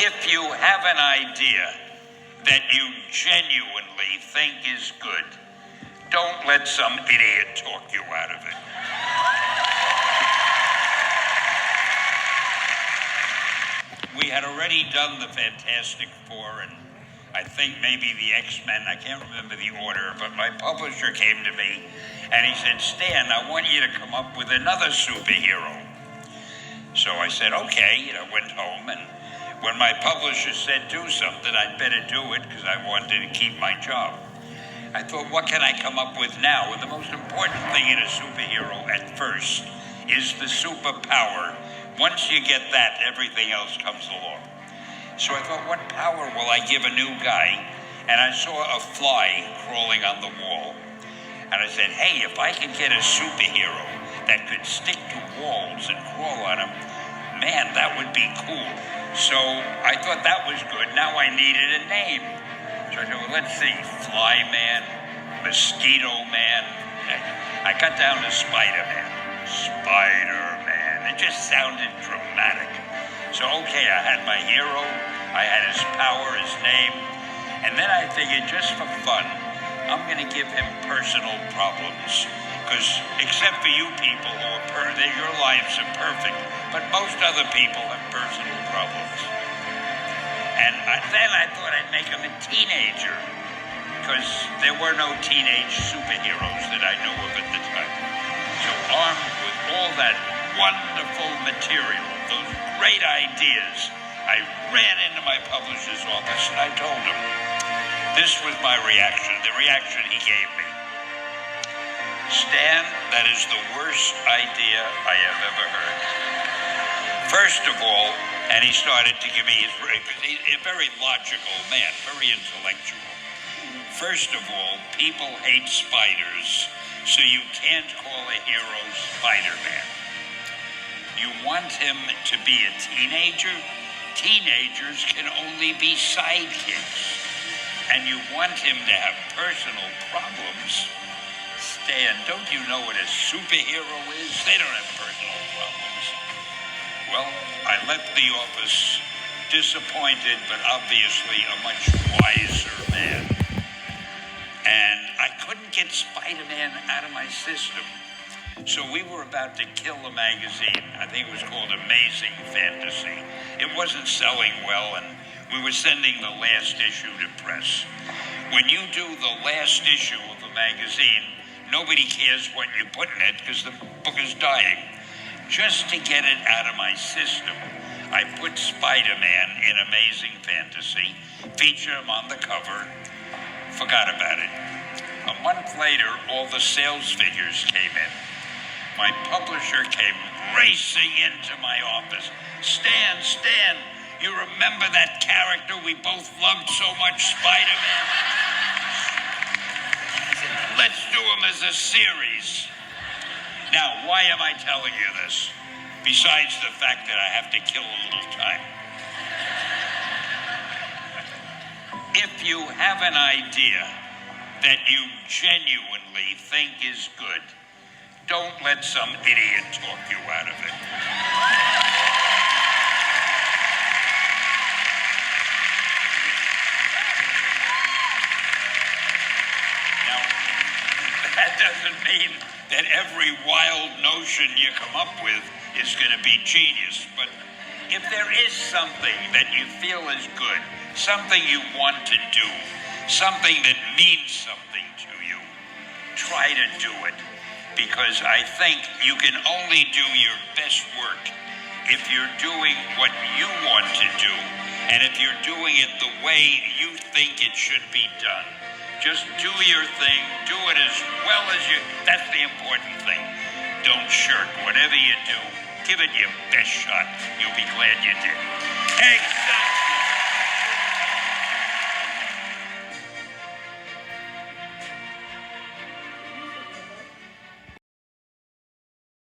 If you have an idea that you genuinely think is good, don't let some idiot talk you out of it. We had already done the Fantastic Four and I think maybe the X-Men, I can't remember the order, but my publisher came to me and he said, Stan, I want you to come up with another superhero. So I said, okay, I went home, and when my publisher said do something, I'd better do it because I wanted to keep my job. I thought, what can I come up with now? And the most important thing in a superhero at first is the superpower. Once you get that, everything else comes along. So I thought, what power will I give a new guy? And I saw a fly crawling on the wall. And I said, hey, if I could get a superhero that could stick to walls and crawl on them, man, that would be cool. So I thought that was good. Now I needed a name. So I said, well, let's see, Fly Man, Mosquito Man. I got down to Spider-Man. Spider-Man. It just sounded dramatic. So, okay, I had my hero, I had his power, his name, and then I figured just for fun, I'm going to give him personal problems. Because except for you people who are your lives are perfect, but most other people have personal problems. And then I thought I'd make him a teenager, because there were no teenage superheroes that I knew of at the time. So armed with all that wonderful material, those great ideas, I ran into my publisher's office and I told him, this was my reaction, the reaction he gave me. Stan, that is the worst idea I have ever heard. First of all, and he started to give me he's a very logical man, very intellectual. First of all, people hate spiders, so you can't call a hero Spider-Man. You want him to be a teenager? Teenagers can only be sidekicks. And you want him to have personal problems? Stan, don't you know what a superhero is? They don't have personal problems. Well, I left the office disappointed, but obviously a much wiser man. And I couldn't get Spider-Man out of my system. So we were about to kill a magazine. I think it was called Amazing Fantasy. It wasn't selling well, and we were sending the last issue to press. When you do the last issue of a magazine, nobody cares what you put in it because the book is dying. Just to get it out of my system, I put Spider-Man in Amazing Fantasy, featured him on the cover, forgot about it. A month later, all the sales figures came in. My publisher came racing into my office. Stan, you remember that character we both loved so much, Spider-Man? Let's do him as a series. Now, why am I telling you this? Besides the fact that I have to kill a little time. If you have an idea that you genuinely think is good, don't let some idiot talk you out of it. Now, that doesn't mean that every wild notion you come up with is going to be genius, but if there is something that you feel is good, something you want to do, something that means something to you, try to do it. Because I think you can only do your best work if you're doing what you want to do, and if you're doing it the way you think it should be done. Just do your thing, do it as well as you, that's the important thing. Don't shirk. Whatever you do, give it your best shot. You'll be glad you did. Thanks.